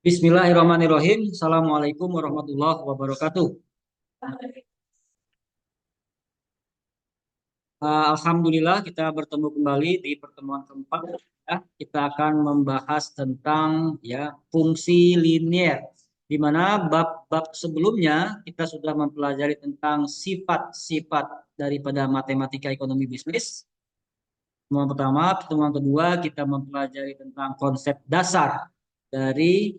Bismillahirrahmanirrahim. Assalamualaikum warahmatullahi wabarakatuh. Alhamdulillah kita bertemu kembali di pertemuan keempat. Ya. Kita akan membahas tentang ya fungsi linier. Di mana bab-bab sebelumnya kita sudah mempelajari tentang sifat-sifat daripada matematika ekonomi bisnis. Pertemuan pertama, pertemuan kedua kita mempelajari tentang konsep dasar dari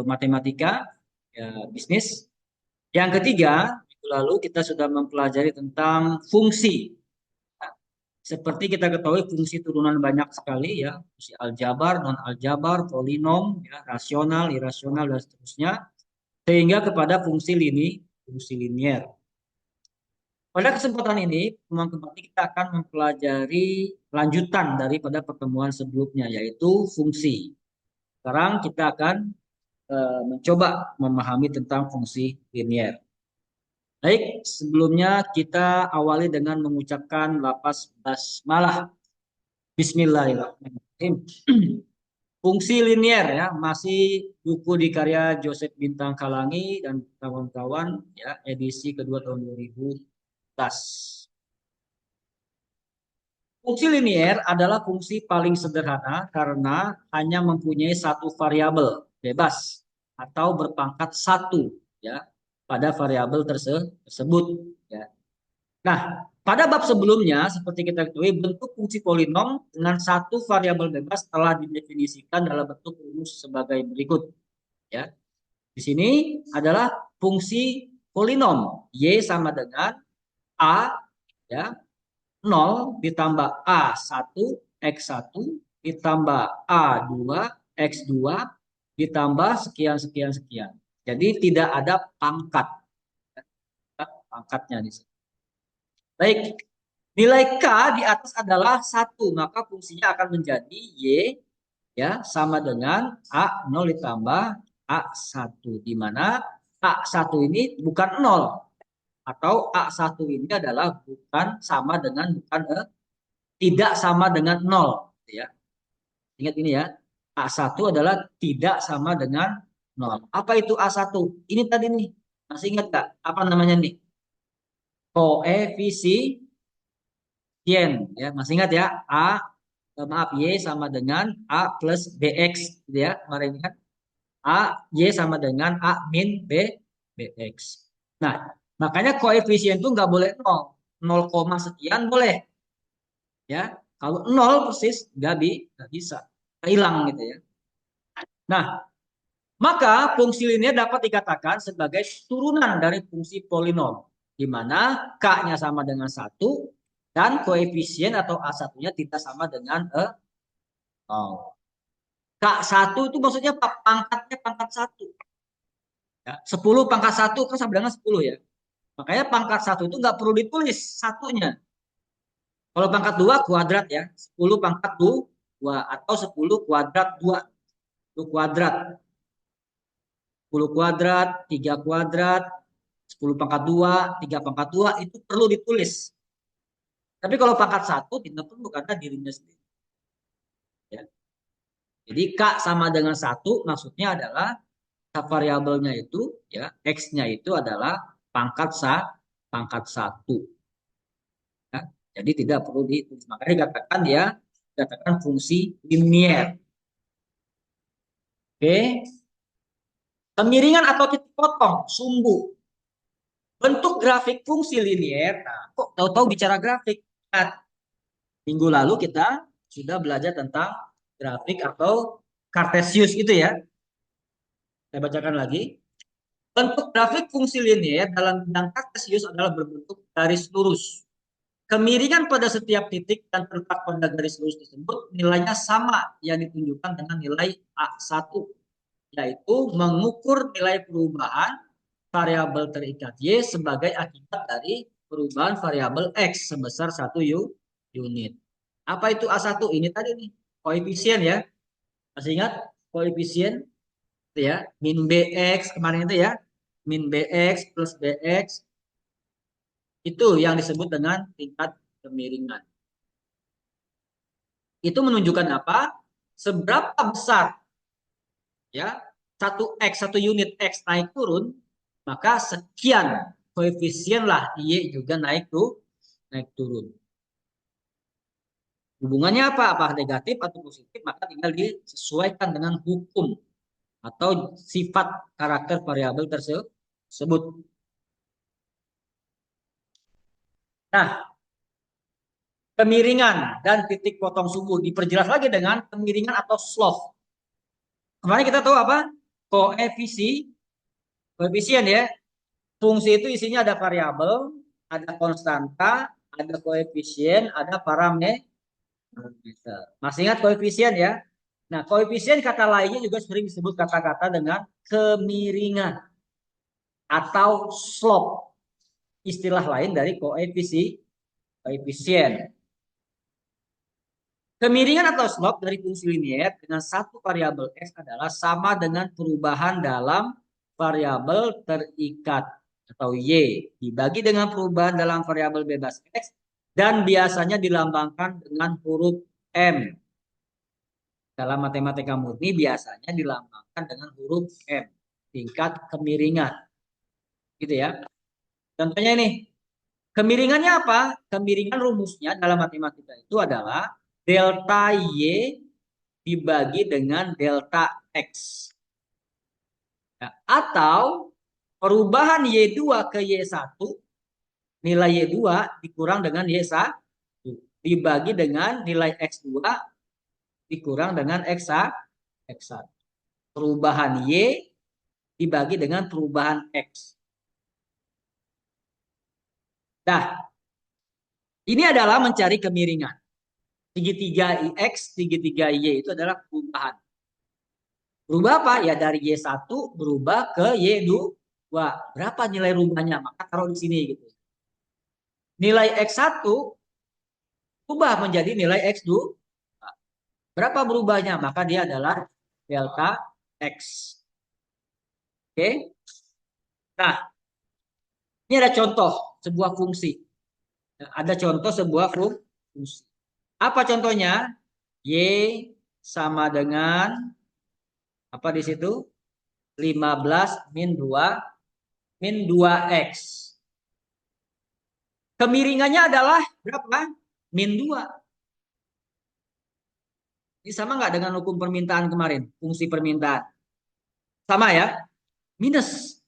matematika ya, bisnis. Yang ketiga, minggu lalu kita sudah mempelajari tentang fungsi. Seperti kita ketahui fungsi turunan banyak sekali ya, fungsi aljabar, non aljabar, polinom, ya, rasional, irasional dan seterusnya, sehingga kepada fungsi linier. Pada kesempatan ini, pertemuan kembali kita akan mempelajari lanjutan daripada pertemuan sebelumnya, yaitu fungsi. Sekarang kita akan mencoba memahami tentang fungsi linier. Baik, sebelumnya kita awali dengan mengucapkan lafaz basmalah. Bismillahirrahmanirrahim. Fungsi linier ya, masih buku di karya Joseph Bintang Kalangi dan kawan-kawan ya, edisi kedua tahun 2014. Fungsi linier adalah fungsi paling sederhana karena hanya mempunyai satu variabel bebas atau berpangkat satu ya pada variabel tersebut ya. Nah, pada bab sebelumnya seperti kita ketahui bentuk fungsi polinom dengan satu variabel bebas telah didefinisikan dalam bentuk rumus sebagai berikut ya. Di sini adalah fungsi polinom y sama dengan a ya 0 ditambah A1 X1 ditambah A2 X2 ditambah sekian sekian sekian. Jadi tidak ada pangkat. Pangkatnya di sini. Baik, nilai K di atas adalah 1, maka fungsinya akan menjadi Y ya sama dengan A0 ditambah A1 di mana A1 ini bukan 0 atau A1 ini adalah tidak sama dengan 0 ya. Ingat ini ya. A1 adalah tidak sama dengan 0. Apa itu A1? Ini tadi nih. Masih ingat gak? Apa namanya nih? Koefisien ya. Masih ingat ya? Y sama dengan A plus BX gitu ya. Kemarin kan Y sama dengan A min BX. Nah, makanya koefisien itu nggak boleh 0. 0, sekian boleh. Ya, kalau 0 persis nggak bisa. Hilang gitu ya. Nah, maka fungsi linier dapat dikatakan sebagai turunan dari fungsi polinom, di mana K-nya sama dengan 1 dan koefisien atau A1-nya tidak sama dengan 0. K1 itu maksudnya pangkatnya pangkat 1. Ya, 10 pangkat 1 kan sama dengan 10 ya. Makanya pangkat 1 itu nggak perlu ditulis satunya. Kalau pangkat 2 kuadrat ya, 10 pangkat 2 atau 10 kuadrat 2. Itu kuadrat. 10 kuadrat, 3 kuadrat, 10 pangkat 2, 3 pangkat 2 itu perlu ditulis. Tapi kalau pangkat 1 tidak perlu karena dirinya sendiri. Ya. Jadi K sama dengan 1 maksudnya adalah variabelnya itu ya X-nya itu adalah pangkat 1. Ya. Jadi tidak perlu ditulis. Makanya dikatakan fungsi linier. Oke. Kemiringan atau titik potong, sumbu. Bentuk grafik fungsi linier. Nah, kok tahu-tahu bicara grafik? Nah, minggu lalu kita sudah belajar tentang grafik atau Cartesius itu ya. Saya bacakan lagi. Bentuk grafik fungsi linier dalam bidang Cartesius adalah berbentuk garis lurus. Kemiringan pada setiap titik dan terletak pada garis lurus tersebut nilainya sama yang ditunjukkan dengan nilai A1, yaitu mengukur nilai perubahan variabel terikat Y sebagai akibat dari perubahan variabel X sebesar 1 unit. Apa itu A1? Ini tadi nih, koefisien ya. Masih ingat koefisien itu ya, min BX kemarin itu ya. Min BX plus BX itu yang disebut dengan tingkat kemiringan. Itu menunjukkan apa? Seberapa besar ya, satu unit X naik turun, maka sekian koefisien lah Y juga naik tuh, naik turun. Hubungannya apa? Apa negatif atau positif? Maka tinggal disesuaikan dengan hukum atau sifat karakter variabel tersebut. Nah, kemiringan dan titik potong suku diperjelas lagi dengan kemiringan atau slope. Kemarin kita tahu apa? Koefisien ya. Fungsi itu isinya ada variabel, ada konstanta, ada koefisien, ada parameter. Masih ingat koefisien ya? Nah, koefisien kata lainnya juga sering disebut kata-kata dengan kemiringan atau slope. Istilah lain dari koefisien. Kemiringan atau slope dari fungsi linier dengan satu variabel x adalah sama dengan perubahan dalam variabel terikat atau y dibagi dengan perubahan dalam variabel bebas x dan biasanya dilambangkan dengan huruf m. Dalam matematika murni biasanya dilambangkan dengan huruf m, tingkat kemiringan. Gitu ya. Contohnya ini, kemiringannya apa? Kemiringan rumusnya dalam matematika itu adalah delta Y dibagi dengan delta X. Ya, atau perubahan Y2 ke Y1, nilai Y2 dikurang dengan Y1, dibagi dengan nilai X2 dikurang dengan X1. Perubahan Y dibagi dengan perubahan X. Nah, ini adalah mencari kemiringan. Segitiga X, segitiga Y itu adalah perubahan. Berubah apa? Ya dari Y1 berubah ke Y2. Berapa nilai rubahnya? Maka taruh di sini gitu. Nilai X1 berubah menjadi nilai X2. Berapa berubahnya? Maka dia adalah delta X. Oke. Nah, ini ada contoh sebuah fungsi. Ada contoh sebuah fungsi. Apa contohnya? Y sama dengan apa di situ? 15 min 2 min 2x. Kemiringannya adalah berapa? Min 2. Ini sama nggak dengan hukum permintaan kemarin? Fungsi permintaan. Sama ya? Minus.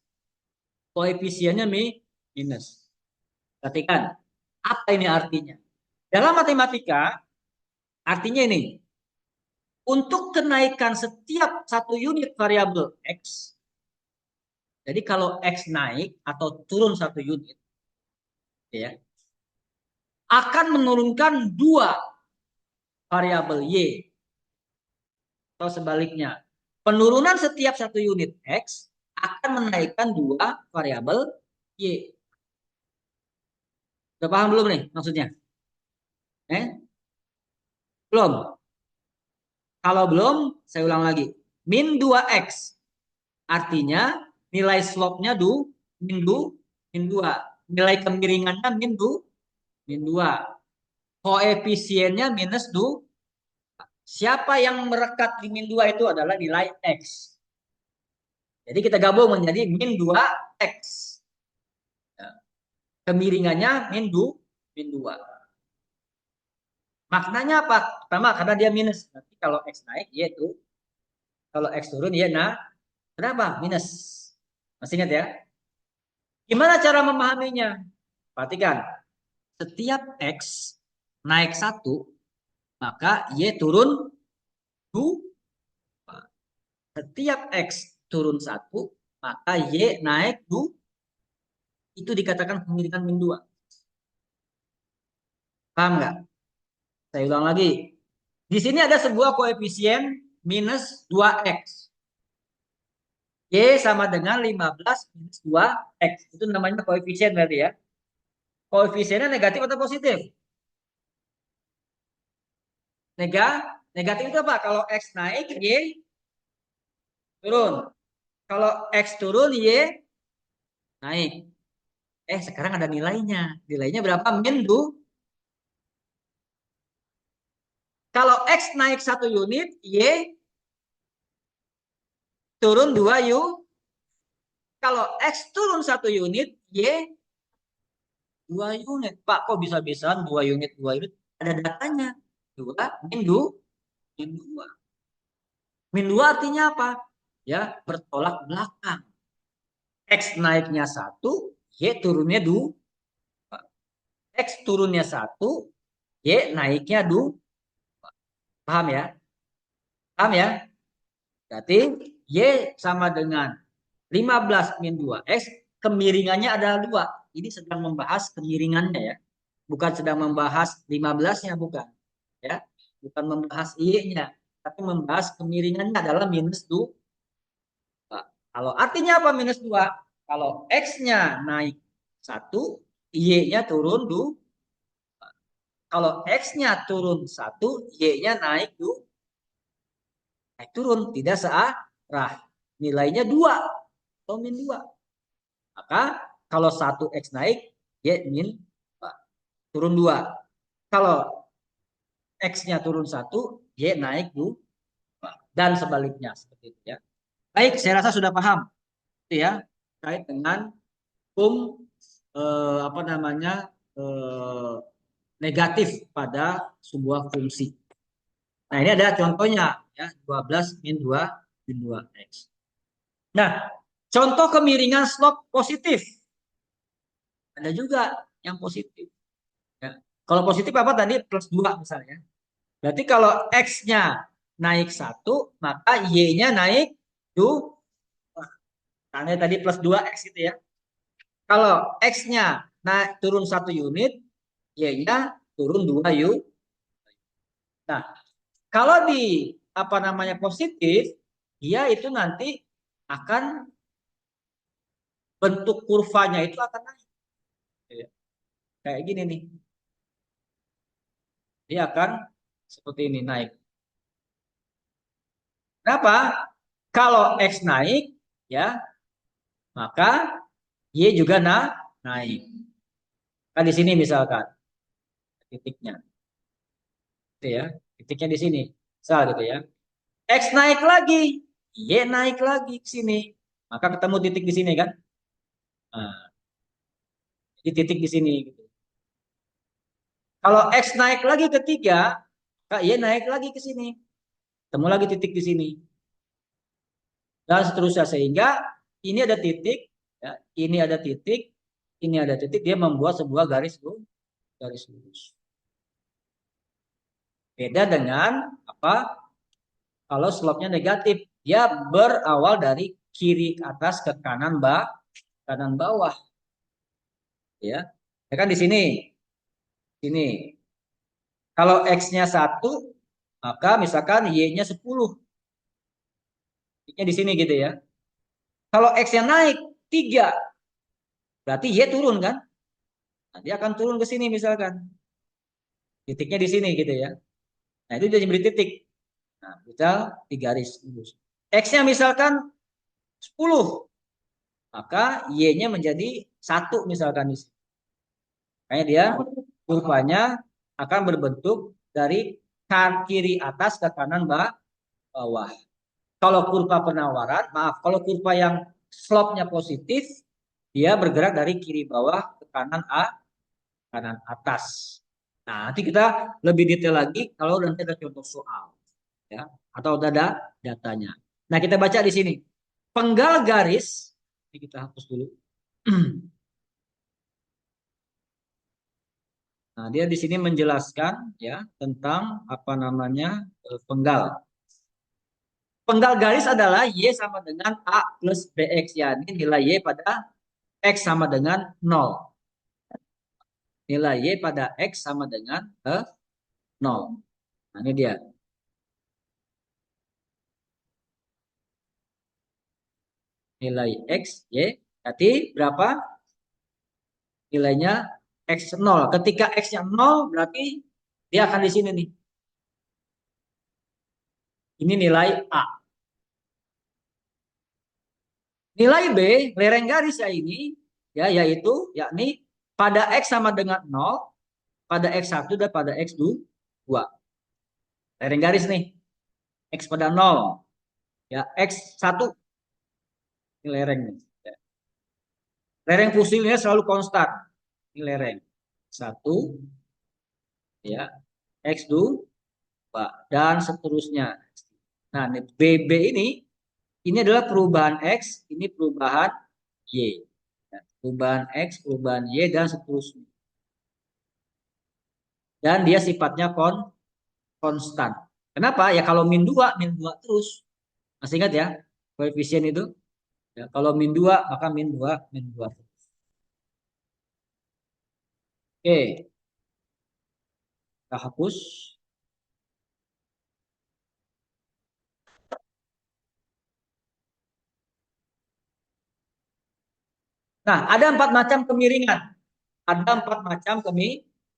Koefisiennya minus. Perhatikan. Apa ini artinya? Dalam matematika, artinya ini. Untuk kenaikan setiap satu unit variabel X, jadi kalau X naik atau turun satu unit, ya, akan menurunkan dua variabel Y. Atau sebaliknya, penurunan setiap satu unit X akan menaikkan dua variabel Y. Udah paham belum nih maksudnya? Belum? Kalau belum, saya ulang lagi. Min 2X. Artinya nilai slope-nya min 2. Nilai kemiringannya min 2. Koefisiennya minus 2. Siapa yang merekat di min 2 itu adalah nilai X. Jadi kita gabung menjadi min 2X. Kemiringannya min 2. Maknanya apa? Pertama karena dia minus. Nanti kalau X naik, yaitu kalau X turun, ya nah. Kenapa? Minus. Masih ingat ya? Gimana cara memahaminya? Perhatikan. Setiap X naik 1, maka Y turun 2. Setiap X turun 1, maka Y naik 2. Itu dikatakan kemiringan min 2. Paham nggak? Saya ulang lagi. Di sini ada sebuah koefisien minus 2X. Y sama dengan 15 minus 2X. Itu namanya koefisien berarti ya. Koefisiennya negatif atau positif? Negatif itu apa? Kalau X naik, Y turun. Kalau X turun, Y naik. Sekarang ada nilainya. Nilainya berapa? Min 2. Kalau X naik 1 unit, Y turun 2 unit. Kalau X turun 1 unit, Y 2 unit. Pak, kok bisa-bisaan 2 unit, 2 unit? Ada datanya. 2 min 2. Min 2. Min 2 artinya apa? Ya, bertolak belakang. X naiknya 1, Y turunnya 2. X turunnya 1, Y naiknya 2. Paham ya? Paham ya? Berarti Y sama dengan 15 min 2X, kemiringannya ada 2. Ini sedang membahas kemiringannya ya. Bukan sedang membahas 15-nya, bukan. Ya. Bukan membahas Y-nya, tapi membahas kemiringannya adalah minus 2. Kalau artinya apa minus 2? Kalau X-nya naik 1, Y-nya turun 2. Kalau X-nya turun 1, Y-nya naik 2. Naik turun, tidak searah. Nilainya 2 atau min 2. Maka kalau 1X naik, Y min turun 2. Kalau X-nya turun 1, Y naik 2. Dan sebaliknya. Seperti itu ya. Baik, saya rasa sudah paham. Itu ya. Terkait dengan hukum apa namanya negatif pada sebuah fungsi. Nah, ini ada contohnya ya, 12 min 2 min 2X. Nah, contoh kemiringan slope positif. Ada juga yang positif. Ya. Kalau positif apa tadi? Plus 2 misalnya. Berarti kalau X-nya naik 1, maka Y-nya naik 2. Karena tadi plus 2X gitu ya. Kalau X-nya naik turun 1 unit, Y-nya turun 2 unit. Nah, kalau di apa namanya positif, dia itu nanti akan bentuk kurvanya itu akan naik. Kayak gini nih. Dia akan seperti ini naik. Kenapa? Kalau X naik, ya, maka Y juga naik. Kan di sini misalkan titiknya. Gitu ya. Titiknya di sini. Misal gitu ya. X naik lagi, Y naik lagi ke sini. Maka ketemu titik di sini kan? Nah, jadi titik di sini gitu. Kalau X naik lagi ke 3, maka Y naik lagi ke sini. Ketemu lagi titik di sini. Dan seterusnya sehingga ini ada titik, ya, ini ada titik, ini ada titik, dia membuat sebuah garis lurus. Beda dengan apa? Kalau slope-nya negatif, dia berawal dari kiri atas ke kanan bawah, ya. Ya kan di sini. Sini. Kalau X-nya 1, maka misalkan Y-nya 10. Titiknya di sini gitu ya. Kalau X-nya naik 3, berarti Y turun kan? Nah, dia akan turun ke sini misalkan. Titiknya di sini gitu ya. Nah, itu jadi beri titik. Nah, kita di garis lurus. X-nya misalkan 10, maka Y-nya menjadi 1 misalkan di sini. Makanya dia kurvanya akan berbentuk dari kiri atas ke kanan bawah. Kalau kurva penawaran, maaf, kalau kurva yang slope-nya positif, dia bergerak dari kiri bawah ke kanan atas. Nah, nanti kita lebih detail lagi kalau nanti ada contoh soal, ya, atau ada datanya. Nah, kita baca di sini. Penggal garis, ini kita hapus dulu. Nah, dia di sini menjelaskan ya tentang apa namanya penggal. Penggal garis adalah Y sama dengan A plus BX, yakni nilai Y pada X sama dengan 0. Nilai Y pada X sama dengan 0. Nah, ini dia. Nilai X, Y. Berarti berapa? Nilainya X 0. Ketika X-nya 0, berarti dia akan di sini nih. Ini nilai A. Nilai B, lereng garis ya ini, ya yaitu yakni pada X sama dengan 0, pada X1 dan pada X2. Lereng garis nih. X pada 0, ya X1 Ini lereng nih. Ya. Lereng fosilnya selalu konstan. Ini lereng. Satu, ya, X2, dan seterusnya. Nah, BB ini adalah perubahan X, ini perubahan Y. Ya, perubahan X, perubahan Y, dan seterusnya. Dan dia sifatnya konstan. Kenapa? Ya kalau min 2 terus. Masih ingat ya? Koefisien itu. Ya, kalau min 2 maka min 2 min 2. Oke, kita hapus. Nah, ada 4 macam kemiringan. Ada 4 macam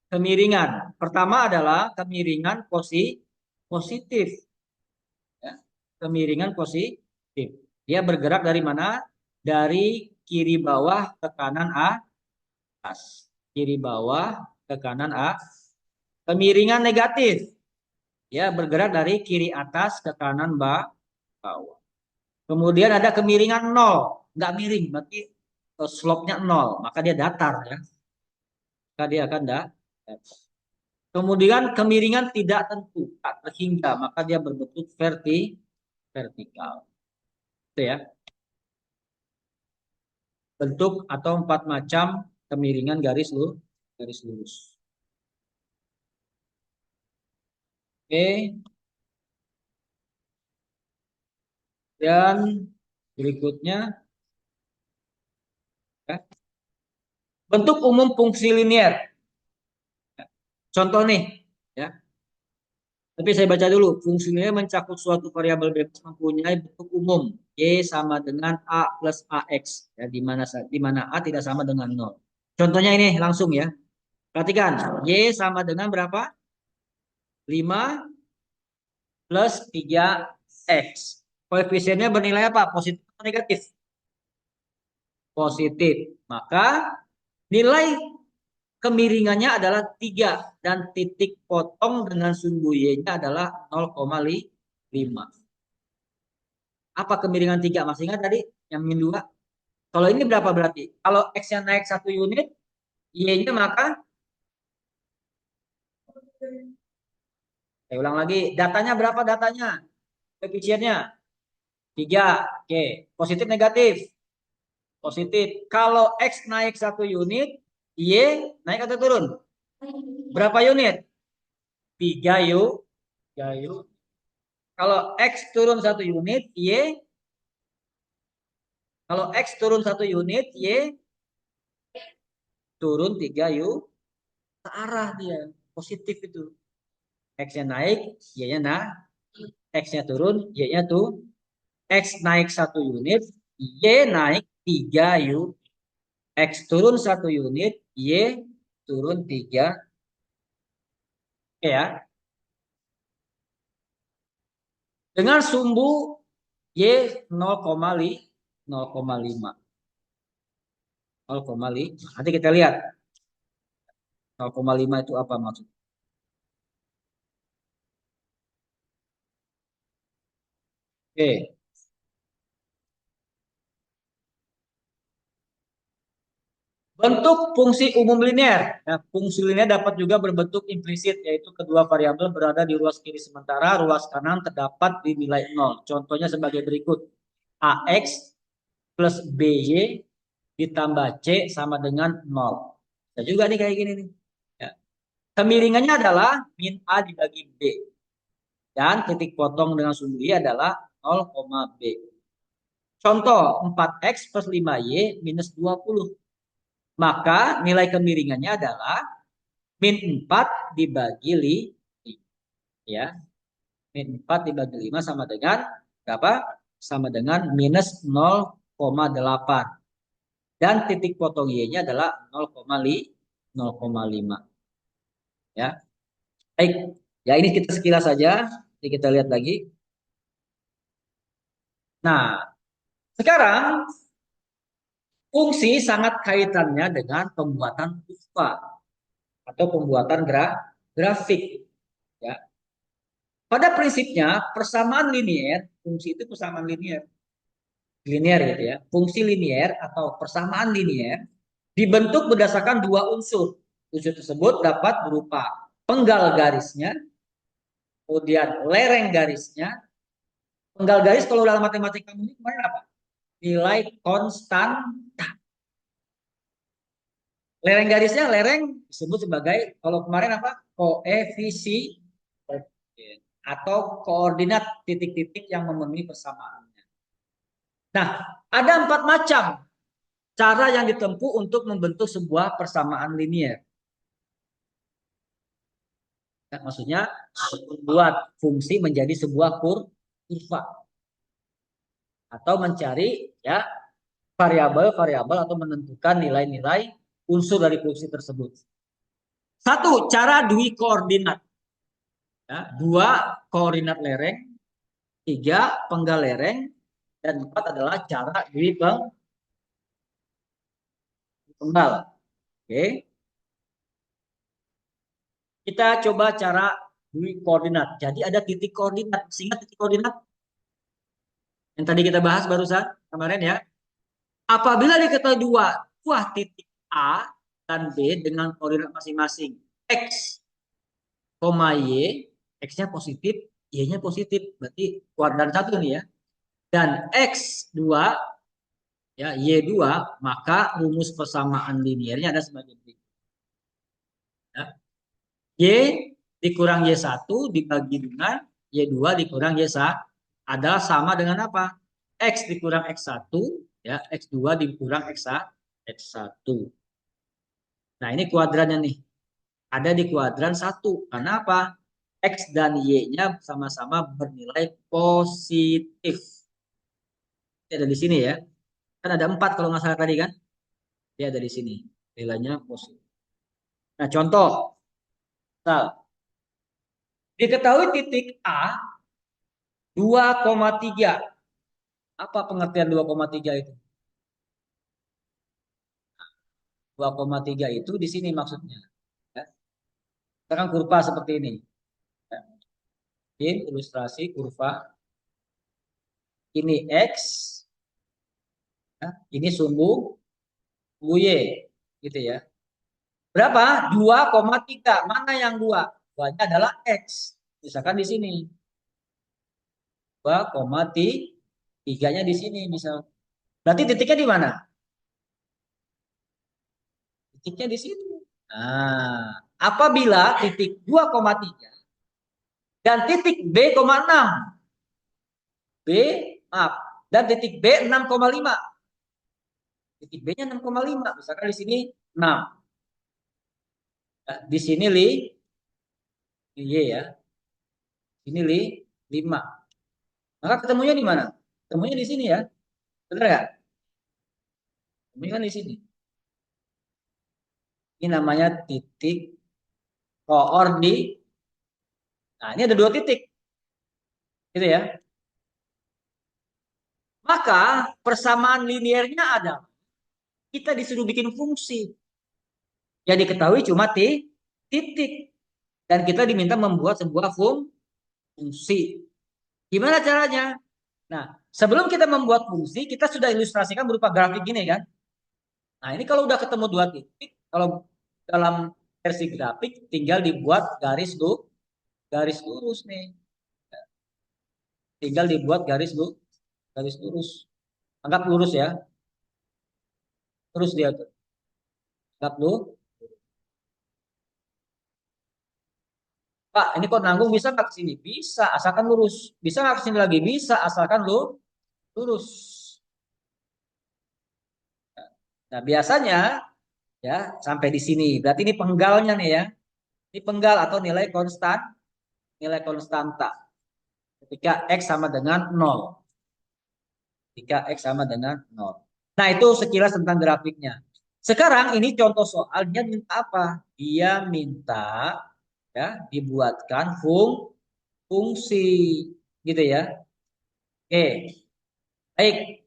kemiringan. Pertama adalah kemiringan positif. Ya. Kemiringan positif. Dia bergerak dari mana? Dari kiri bawah ke kanan atas. Kiri bawah ke kanan atas. Kemiringan negatif. Ya, bergerak dari kiri atas ke kanan bawah. Kemudian ada kemiringan nol. Nggak miring, berarti slope-nya nol. Maka dia datar ya. Maka dia akan datar. Kemudian kemiringan tidak tentu, tak terhingga, maka dia berbentuk vertikal. Itu ya, bentuk atau 4 macam kemiringan garis lurus. Oke, dan berikutnya ya, bentuk umum fungsi linier. Contoh nih, ya. Tapi saya baca dulu. Fungsi linier mencakup suatu variabel bebas mempunyai bentuk umum y sama dengan a plus ax, ya, di mana a tidak sama dengan nol. Contohnya ini langsung ya. Perhatikan, y sama dengan berapa? 5 plus 3x. Koefisiennya bernilai apa? Positif atau negatif? Positif. Maka nilai kemiringannya adalah 3 dan titik potong dengan sumbu y-nya adalah 0,5. Apa kemiringan 3? Masih ingat tadi yang min 2? Kalau ini berapa berarti? Kalau x-nya naik 1 unit, y-nya maka saya ulang lagi, datanya berapa datanya? Koefisiennya 3. Oke, positif negatif? Positif. Kalau X naik 1 unit, Y naik atau turun? Berapa unit? 3 yuk. 3 yuk. Kalau X turun 1 unit, kalau X turun 1 unit, Y turun 3 yuk. Ke arah dia. Positif itu. X-nya naik, Y-nya naik. X-nya turun, Y-nya tuh. X naik 1 unit, Y naik 3 yuk. X turun 1 unit, Y turun 3. Oke ya. Dengan sumbu Y 0,5. 0,5. Nanti kita lihat 0,5 itu apa maksudnya. Oke. Bentuk fungsi umum linear. Nah, fungsi linear dapat juga berbentuk implisit, yaitu kedua variabel berada di ruas kiri sementara ruas kanan terdapat di nilai 0. Contohnya sebagai berikut. AX plus BY ditambah C sama dengan 0. Nah, juga nih kayak gini nih. Ya. Kemiringannya adalah min A dibagi B. Dan titik potong dengan sumbu Y adalah 0, B. Contoh 4X plus 5Y minus 20. Maka nilai kemiringannya adalah min 4 dibagi 5. Ya. Min 4 dibagi 5 sama dengan berapa? Sama dengan minus 0,8. Dan titik potong Y-nya adalah 0,5. Ya. Baik. Ya ini kita sekilas saja. Jadi kita lihat lagi. Nah, sekarang fungsi sangat kaitannya dengan pembuatan puspa atau pembuatan grafik. Ya. Pada prinsipnya persamaan linier, fungsi itu persamaan linier. Linear gitu ya. Fungsi linear atau persamaan linear dibentuk berdasarkan dua unsur. Unsur tersebut dapat berupa penggal garisnya, kemudian lereng garisnya. Penggal garis kalau dalam matematika ini kemarin apa? Nilai konstanta. Lereng garisnya lereng disebut sebagai kalau kemarin apa? Koefisien atau koordinat titik-titik yang memenuhi persamaannya. Nah, ada 4 macam cara yang ditempuh untuk membentuk sebuah persamaan linear. Nah, maksudnya membuat fungsi menjadi sebuah kurva atau mencari ya variabel-variabel atau menentukan nilai-nilai unsur dari fungsi tersebut. Satu, cara dwi koordinat. Ya, dua, koordinat lereng. Tiga, penggal lereng. Dan empat adalah cara dwi penggal. Oke. Kita coba cara dwi koordinat. Jadi ada titik koordinat. Sehingga titik koordinat yang tadi kita bahas barusan kemarin ya. Apabila diketahui buah titik A dan B dengan koordinat masing-masing X, Y, X-nya positif, Y-nya positif. Berarti kuadran 1 nih ya. Dan X2, ya, Y2, maka rumus persamaan linearnya ada sebagai berikut. Ya. Y dikurang Y1 dibagi dengan Y2 dikurang Y1 adalah sama dengan apa? X dikurang X1, ya, X2 dikurang X1. Nah, ini kuadrannya nih. Ada di kuadran 1. Karena apa? X dan Y-nya sama-sama bernilai positif. Ini ada di sini ya. Kan ada 4 kalau nggak salah tadi kan? Dia ada di sini. Nilainya positif. Nah, contoh. Nah, diketahui titik A 2,3. Apa pengertian 2,3 itu? 2,3 itu di sini maksudnya. Ya. Sekarang kurva seperti ini. Ya. Ini ilustrasi kurva. Ini X. Ya. Ini sumbu Y. Gitu ya. Berapa? 2,3. Mana yang 2? 2-nya adalah X. Misalkan di sini. 2,3-nya di sini misal. Berarti titiknya di mana? Titiknya di situ. Nah, apabila titik 2,3 dan titik B,6. B, maaf. Dan titik B 6,5. Titik B-nya 6,5. Misalkan di sini 6. Nah, di sini Y ya. Ini 5. Maka ketemunya di mana? Ketemunya di sini ya. Benar nggak? Ketemunya kan di sini. Ini namanya titik koordinat. Nah, ini ada 2 titik. Gitu ya. Maka persamaan linearnya adalah kita disuruh bikin fungsi. Yang diketahui cuma titik. Dan kita diminta membuat sebuah fungsi. Gimana caranya? Nah, sebelum kita membuat fungsi, kita sudah ilustrasikan berupa grafik gini kan. Nah, ini kalau udah ketemu 2 titik, kalau dalam versi grafik tinggal dibuat garis lurus nih. Tinggal dibuat garis lurus. Anggap lurus ya. Terus dia tuh. Anggap dulu. Pak, ini kok nanggung bisa nggak ke sini? Bisa, asalkan lurus. Bisa nggak ke sini lagi? Bisa, asalkan lurus. Nah, biasanya ya sampai di sini. Berarti ini penggalnya nih ya. Ini penggal atau nilai konstanta. Ketika X sama dengan 0. Ketika X sama dengan 0. Nah, itu sekilas tentang grafiknya. Sekarang ini contoh soalnya minta apa? Dia minta ya dibuatkan fungsi gitu ya. Oke, baik.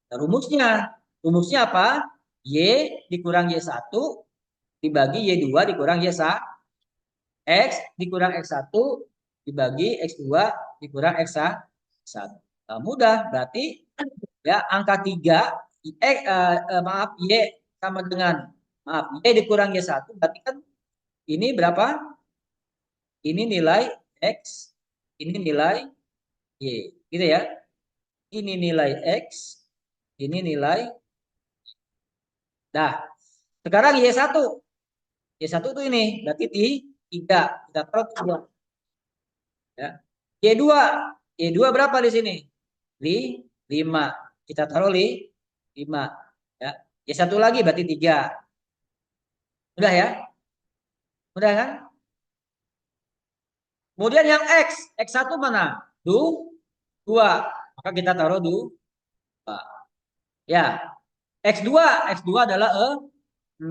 Nah, rumusnya apa? Y dikurang Y1 dibagi Y2 dikurang Y1. X dikurang X1 dibagi X2 dikurang X1. Satu. Nah, mudah, berarti ya angka 3, maaf, Y sama dengan, maaf, Y dikurang Y1, berarti kan ini berapa? Ini nilai X, ini nilai Y. Gitu ya. Ini nilai X, ini nilai. Nah, sekarang Y1. Y1 itu ini, berarti 3. Kita taruh 3. Ya. Y2. Y2 berapa di sini? 5. Kita taruh 5. Ya. Y1 lagi berarti 3. Udah ya? Udah kan? Kemudian yang X1 mana? 2. Maka kita taruh 2. Ya. X2 adalah 6.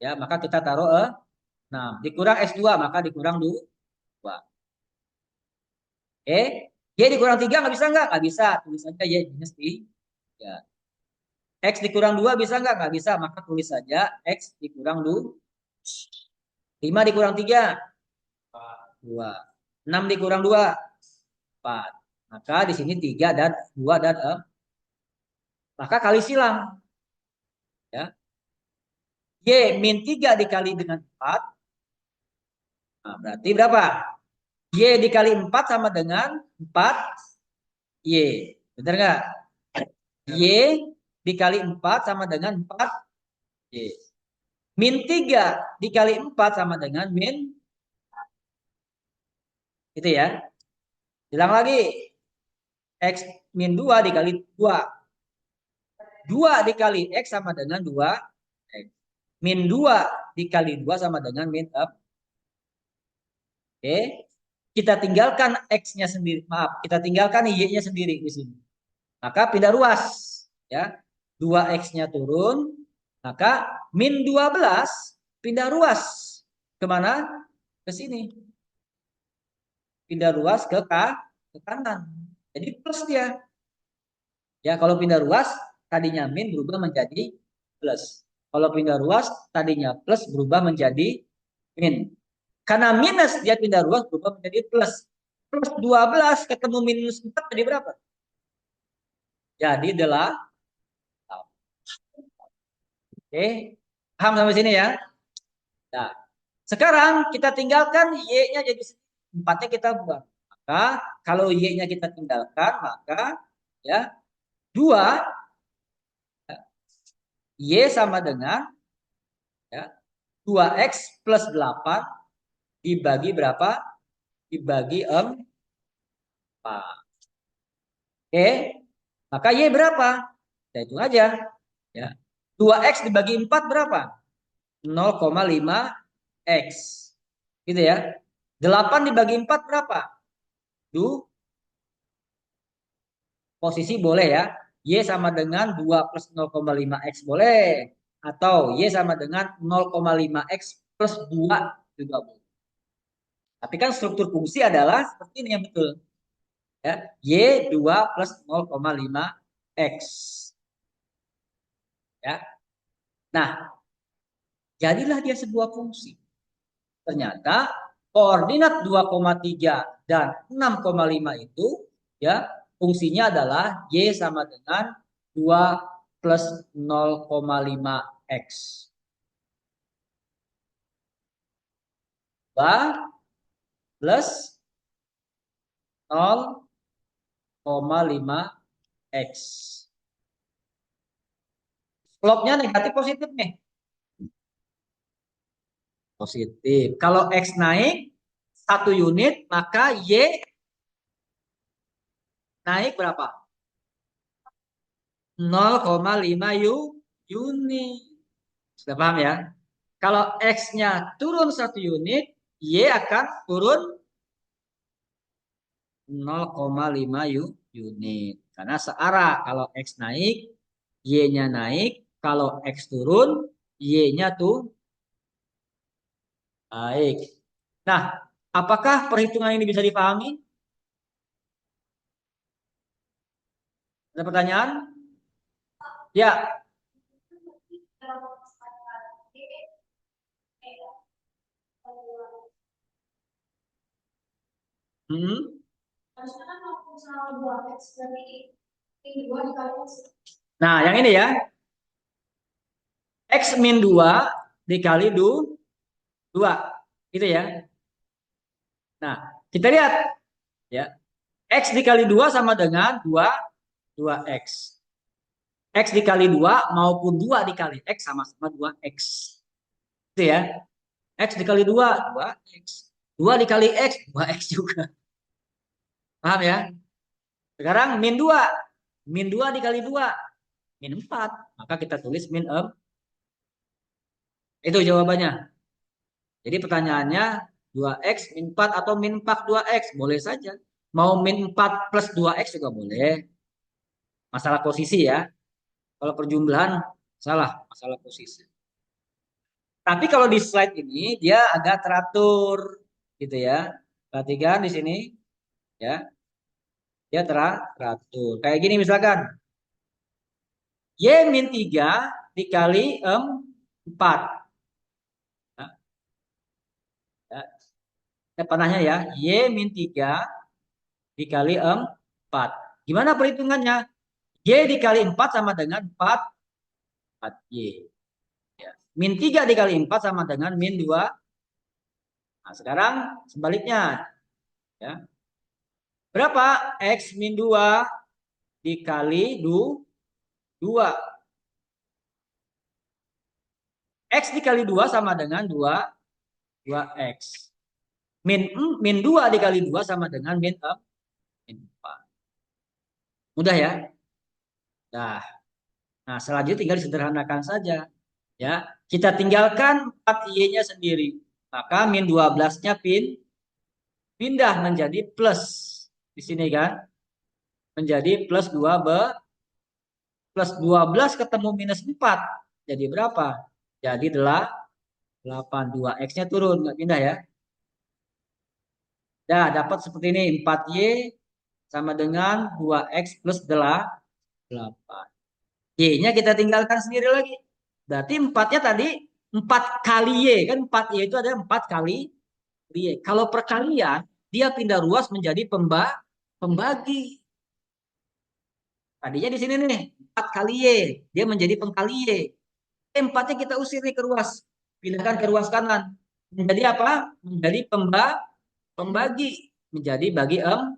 Ya, maka kita taruh 6. Dikurang X2 maka dikurang 2. Y dikurang 3 nggak bisa nggak? Nggak bisa. Tulis saja Y minus 3. X dikurang 2 bisa nggak? Nggak bisa. Maka tulis saja X dikurang 2. 5 dikurang 3. 2. 6 dikurang 2. 4. Maka di sini 3 dan 2 dan 4. Maka kali silang. Ya. Y min 3 dikali dengan 4. Nah, berarti berapa? Y dikali 4 sama dengan 4 Y. Benar nggak? Y dikali 4 sama dengan 4 Y. Min 3 dikali 4 sama dengan min. Itu ya. Bilang lagi. X min 2 dikali 2. 2 dikali X sama dengan 2. X. Min 2 dikali 2 sama dengan min up. Oke. Kita tinggalkan X-nya sendiri. Maaf, kita tinggalkan Y-nya sendiri di sini. Maka pindah ruas. Ya. 2X-nya turun. Maka min 12 pindah ruas. Kemana? Ke sini. Pindah ruas ke kanan. Jadi plus dia. Ya, kalau pindah ruas tadinya min berubah menjadi plus. Kalau pindah ruas tadinya plus berubah menjadi min. Karena minus dia pindah ruas berubah menjadi plus. Plus 12 ketemu minus 4 jadi berapa? Jadi 8. Oke. Paham sampai sini ya? Nah, sekarang kita tinggalkan Y-nya jadi 4-nya kita buang. Maka kalau Y-nya kita tinggalkan maka ya 2 Y sama dengan ya 2X plus 8 dibagi berapa? Dibagi 4. Oke. Maka Y berapa? Kita hitung aja. Ya. 2X dibagi 4 berapa? 0,5 X. Gitu ya. 8 dibagi 4 berapa? Posisi boleh ya. Y sama dengan 2 plus 0,5 X boleh. Atau Y sama dengan 0,5 X plus 2 juga boleh. Tapi kan struktur fungsi adalah seperti ini yang betul. Ya. Y2 plus 0,5 X. Ya. Nah, jadilah dia sebuah fungsi. Ternyata koordinat 2,3 dan 6,5 itu ya fungsinya adalah Y sama dengan 2 plus 0,5 X. 2 plus 0,5 X. Slope-nya negatif positif nih. Positif. Kalau X naik 1 unit, maka Y naik berapa? 0,5 unit. Sudah paham ya? Kalau X-nya turun 1 unit, Y akan turun 0,5 unit. Karena searah. Kalau X naik, Y-nya naik. Kalau X turun, Y-nya tuh naik. Nah, apakah perhitungan ini bisa dipahami? Ada pertanyaan? Ya. Hmm. Nah, yang ini ya. X min 2 dikali 2. Gitu ya. Nah, kita lihat ya. X dikali 2 sama dengan 2x. X dikali 2 maupun 2 dikali X sama-sama 2x. Itu ya. X dikali 2, 2x. 2 dikali X, 2x juga. Paham ya? Sekarang min 2. Min 2 dikali 2, min 4. Maka kita tulis min 4. Itu jawabannya. Jadi pertanyaannya 2x min 4 atau min 4 2x. Boleh saja. Mau min 4 plus 2x juga boleh. Masalah posisi ya. Kalau perjumlahan salah, masalah posisi. Tapi kalau di slide ini dia agak teratur gitu ya. Perhatikan di sini ya. Dia teratur. Kayak gini misalkan. Y min 3 dikali 4. Nah, ya, panahnya ya. Y min 3 dikali 4. Gimana perhitungannya? Y dikali 4 sama dengan 4Y. Ya. Min 3 dikali 4 sama dengan min 2. Nah, sekarang sebaliknya. Ya. Berapa? X min 2 dikali 2. X dikali 2 sama dengan 2x. Min 2 dikali 2 sama dengan min 4. Mudah ya? Nah, nah selanjutnya tinggal disederhanakan saja. Ya, kita tinggalkan 4y-nya sendiri. Maka min 12-nya pindah menjadi plus. Di sini kan? Menjadi plus 12 ketemu minus 4. Jadi berapa? Jadi 8. 2x-nya turun, nggak pindah ya. Dah, dapat seperti ini. 4y sama dengan 2x plus 8. Y-nya kita tinggalkan sendiri lagi. Berarti 4-nya tadi 4 kali Y. Kan 4Y itu ada 4 kali Y. Kalau perkalian, dia pindah ruas menjadi pembagi. Tadinya di sini nih, 4 kali Y. Dia menjadi pengkali Y. 4-nya kita usir nih ke ruas. Pindahkan ke ruas kanan. Menjadi apa? Menjadi pembagi. Menjadi bagi 4.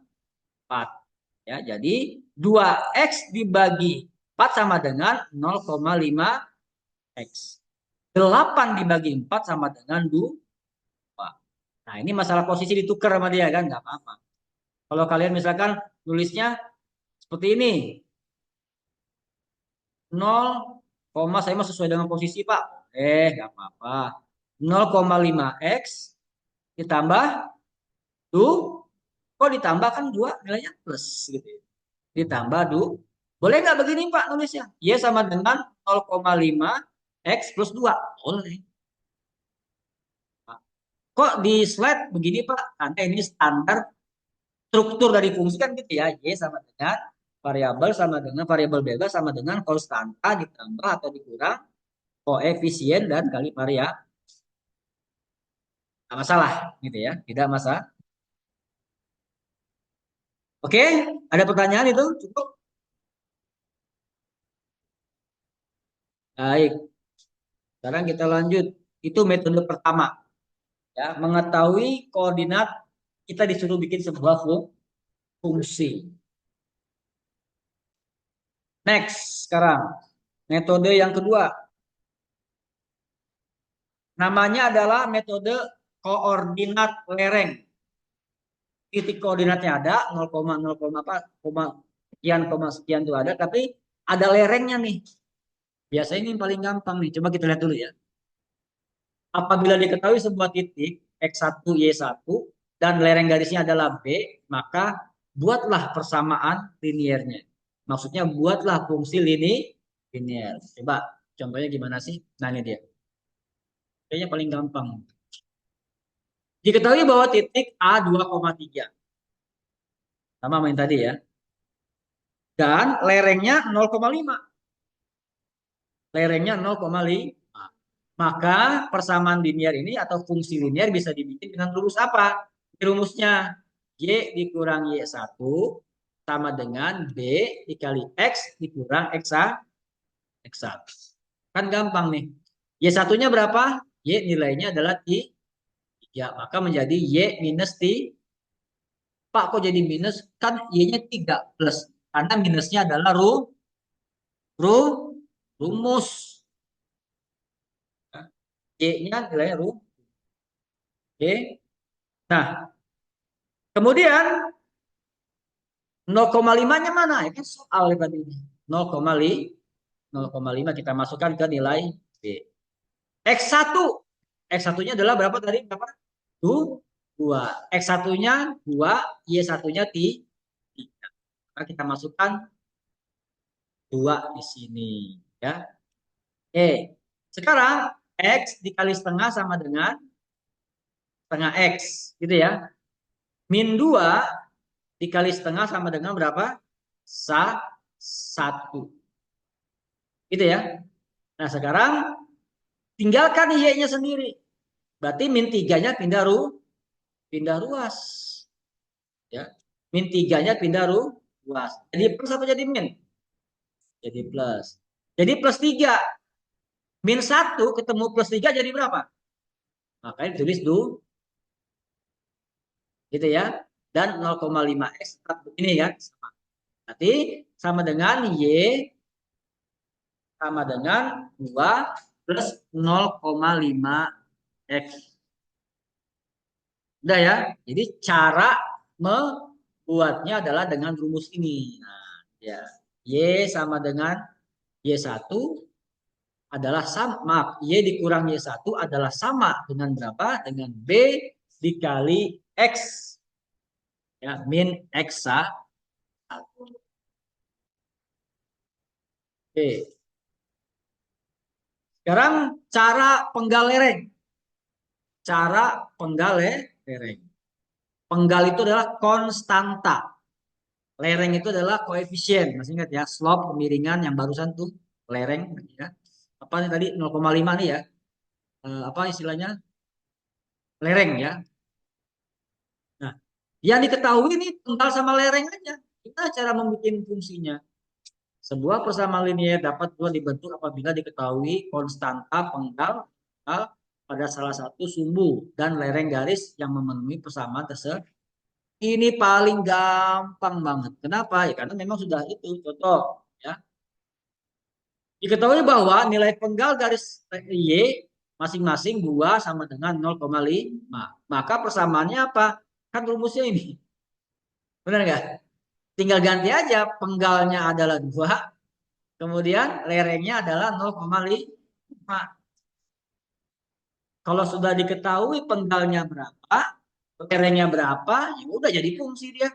Ya, jadi 2x dibagi 4 sama dengan 0,5 X. 8 dibagi 4 sama dengan 2. Nah, ini masalah posisi ditukar sama dia kan, nggak apa-apa. Kalau kalian misalkan nulisnya seperti ini. 0, saya mah sesuai dengan posisi, Pak. Nggak apa-apa. 0,5x ditambah 2. Kok ditambah kan 2 nilainya plus gitu ya. Ditambah 2. Boleh nggak begini, Pak, nulisnya? Y sama dengan 0,5 X plus 2. Boleh. Kok di slide begini Pak? Karena ini standar struktur dari fungsi kan gitu ya. Y sama dengan variabel bebas sama dengan konstanta ditambah atau dikurang koefisien dan kali variabel. Tidak masalah gitu ya. Tidak masalah. Oke, ada pertanyaan itu? Cukup? Baik. Sekarang kita lanjut. Itu metode pertama. Ya, mengetahui koordinat kita disuruh bikin sebuah fungsi. Next, sekarang metode yang kedua. Namanya adalah metode koordinat lereng. Titik koordinatnya ada 0,0, apa, sekian tuh ada, tapi ada lerengnya nih. Biasanya ini paling gampang nih. Coba kita lihat dulu ya. Apabila diketahui sebuah titik X1, Y1 dan lereng garisnya adalah B, maka buatlah persamaan liniernya. Maksudnya buatlah fungsi linier. Coba contohnya gimana sih? Nah ini dia. Kayaknya paling gampang. Diketahui bahwa titik A 2,3. Sama main tadi ya. Dan lerengnya 0,5. Lerengnya 0,5. Maka persamaan linier ini atau fungsi linier bisa dibikin dengan rumus apa? Rumusnya Y dikurang Y1 sama dengan B dikali X dikurang X1. Kan gampang nih. Y1-nya berapa? Y nilainya adalah 3. Maka menjadi Y minus Pak kok jadi minus? Kan Y-nya 3 plus. Karena minusnya adalah ru, rumus. Y-nya nilainya Oke. Nah, kemudian 0,5-nya mana? Itu soal tadi. 0,5 kita masukkan ke nilai B. X1. X1-nya adalah berapa tadi? Berapa? 2. X1-nya 2, Y1-nya 3. Maka kita masukkan 2 di sini. Ya. Oke. Sekarang X dikali setengah sama dengan setengah X. Gitu ya. Min 2 dikali setengah sama dengan berapa? 1. Gitu ya. Nah sekarang tinggalkan Y-nya sendiri. Berarti min 3-nya pindah ruas. Ya. Min 3-nya pindah ruas. Jadi plus atau jadi min? Jadi plus. Jadi plus 3. Min 1 ketemu plus 3 jadi berapa? Makanya tulis gitu ya. Dan 0,5x ini ya. Berarti sama dengan Y sama dengan 2 plus 0,5x. Udah ya. Jadi cara membuatnya adalah dengan rumus ini. Nah, ya. Y sama dengan Y1 adalah sama, maaf, Y dikurang Y1 adalah sama dengan berapa? Dengan B dikali X. Ya, min X1. Oke. Sekarang cara penggal lereng. Cara penggal lereng. Penggal itu adalah konstanta. Lereng itu adalah koefisien. Masih ingat ya, slope kemiringan yang barusan tuh lereng ya. Apa nih tadi 0,5 nih ya. Apa istilahnya? Lereng ya. Nah, yang diketahui ini penggal sama lereng aja. Kita cara membuat fungsinya. Sebuah persamaan linier dapat pula dibentuk apabila diketahui konstanta penggal pada salah satu sumbu dan lereng garis yang memenuhi persamaan tersebut. Ini paling gampang banget. Kenapa? Ya karena memang sudah itu contoh ya. Diketahui bahwa nilai penggal garis Y masing-masing 2 sama dengan 0,5. Maka persamaannya apa? Kan rumusnya ini. Benar nggak? Tinggal ganti aja penggalnya adalah 2, kemudian lerengnya adalah 0,5. Kalau sudah diketahui penggalnya berapa, lerengnya berapa, ya udah jadi fungsi dia.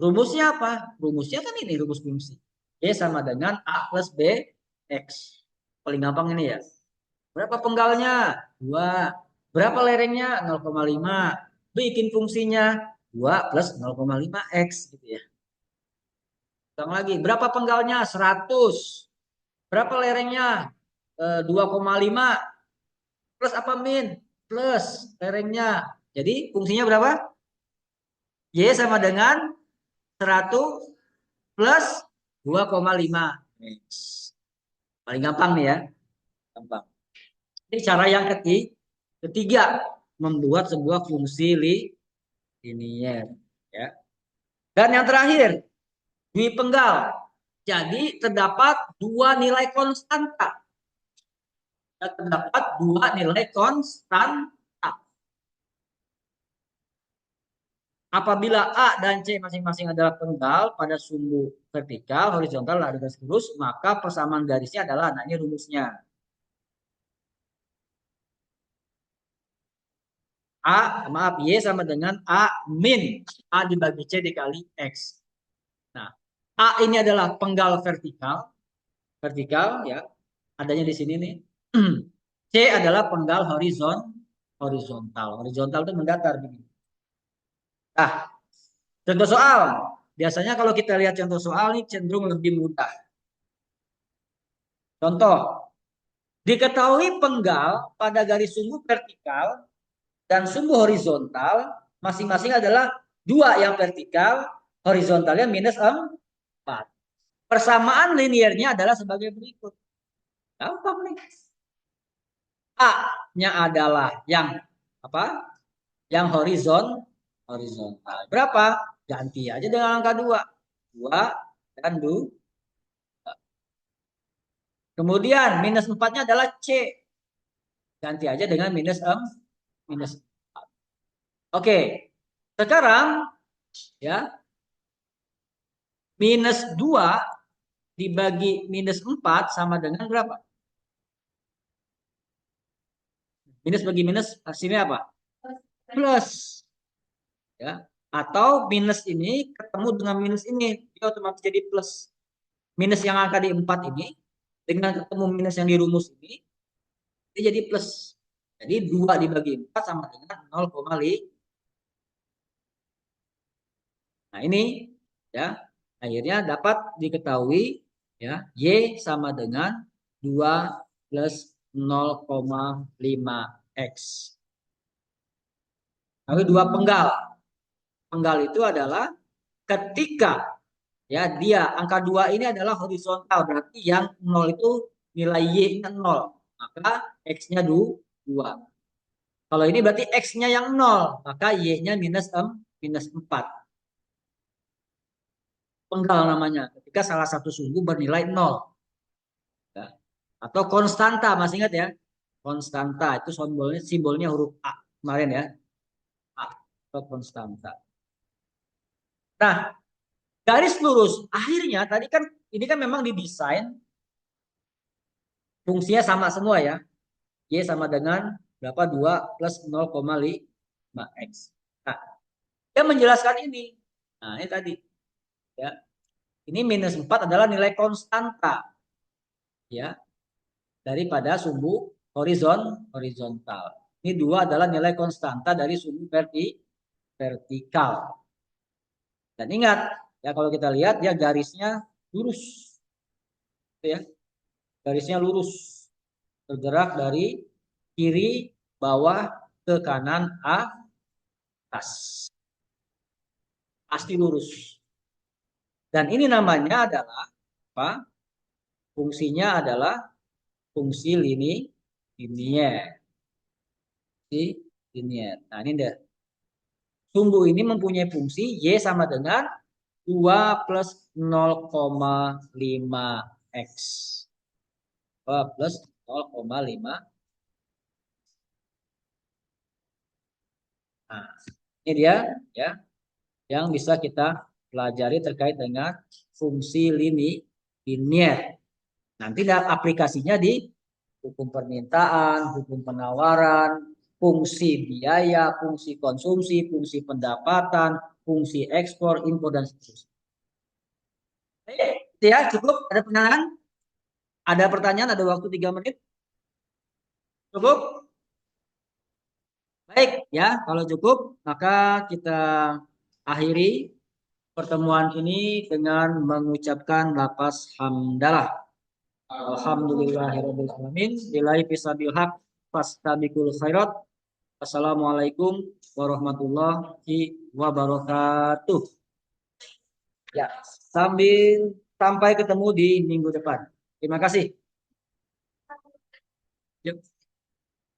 Rumusnya apa? Rumusnya kan ini rumus fungsi. Y sama dengan A plus B X. Paling gampang ini ya. Berapa penggalnya? 2. Berapa lerengnya? 0,5. Bikin fungsinya 2 plus 0,5 X gitu ya. Ulang lagi. Berapa penggalnya? 100. Berapa lerengnya? 2,5. Plus apa min? Plus lerengnya. Jadi fungsinya berapa? Y sama dengan 100 plus 2,5. Paling gampang nih ya. Gampang. Ini cara yang ketiga. Membuat sebuah fungsi linier. Ya. Dan yang terakhir. Dwi penggal. Jadi terdapat dua nilai konstanta. Terdapat dua nilai konstanta. Apabila A dan C masing-masing adalah penggal pada sumbu vertikal, horizontal, dan garis lurus, maka persamaan garisnya adalah, nah ini rumusnya. Y sama dengan A min A dibagi C dikali X. Nah, A ini adalah penggal vertikal, ya, adanya di sini nih. C adalah penggal horizontal. Horizontal itu mendatar begini. Nah, contoh soal. Biasanya kalau kita lihat contoh soal ini cenderung lebih mudah. Contoh, diketahui penggal pada garis sumbu vertikal dan sumbu horizontal masing-masing adalah 2 yang vertikal, horizontalnya minus 4. Persamaan linearnya adalah sebagai berikut. Gampang nih. A-nya adalah yang apa? Yang horizontal. Berapa? Ganti aja dengan angka 2. 2 dan 2. Kemudian minus 4-nya adalah C. Ganti aja dengan minus 4. Oke. Sekarang ya, minus 2 dibagi minus 4 sama dengan berapa? Minus bagi minus hasilnya apa? Plus. Ya. Atau minus ini ketemu dengan minus ini, dia otomatis jadi plus. Minus yang angka di 4 ini dengan ketemu minus yang di rumus ini, dia jadi plus. Jadi 2 dibagi 4 sama dengan 0,5. Nah ini ya, akhirnya dapat diketahui ya, Y sama dengan 2 plus 0,5X. Lalu 2 penggal. Penggal itu adalah ketika ya dia angka 2 ini adalah horizontal, berarti yang 0 itu nilai Y-nya 0, maka X-nya 2. Kalau ini berarti X-nya yang 0, maka Y-nya minus 4. Penggal namanya, ketika salah satu sumbu bernilai 0. Ya. Atau konstanta, masih ingat ya? Konstanta itu simbolnya huruf A kemarin ya. A atau konstanta. Nah, garis lurus akhirnya tadi kan ini kan memang didesain fungsinya sama semua ya. Y sama dengan berapa? 2 plus 0,5X. Nah, dia menjelaskan ini. Nah, ini tadi. Ya. Ini minus 4 adalah nilai konstanta. Ya. Daripada sumbu horizontal. Ini 2 adalah nilai konstanta dari sumbu vertikal. Dan ingat, ya kalau kita lihat ya garisnya lurus. Ya. Garisnya lurus. Bergerak dari kiri bawah ke kanan atas. Pasti lurus. Dan ini namanya adalah apa? Fungsinya adalah fungsi linier. Linier. Nah, ini deh. Sumbu ini mempunyai fungsi Y sama dengan 2 plus 0,5X. 2 plus 0,5. Nah, ini dia ya yang bisa kita pelajari terkait dengan fungsi linier. Nanti aplikasinya di hukum permintaan, hukum penawaran, fungsi biaya, fungsi konsumsi, fungsi pendapatan, fungsi ekspor, impor, dan seterusnya. Ya, cukup? Ada pertanyaan? Ada pertanyaan? Ada waktu 3 menit? Cukup? Baik, ya. Kalau cukup, maka kita akhiri pertemuan ini dengan mengucapkan lafaz hamdalah. Alhamdulillahirabbil alamin. Billahi fisabil haq fastabiqul khairat. Assalamualaikum warahmatullahi wabarakatuh. Ya, sampai ketemu di minggu depan. Terima kasih. Yuk.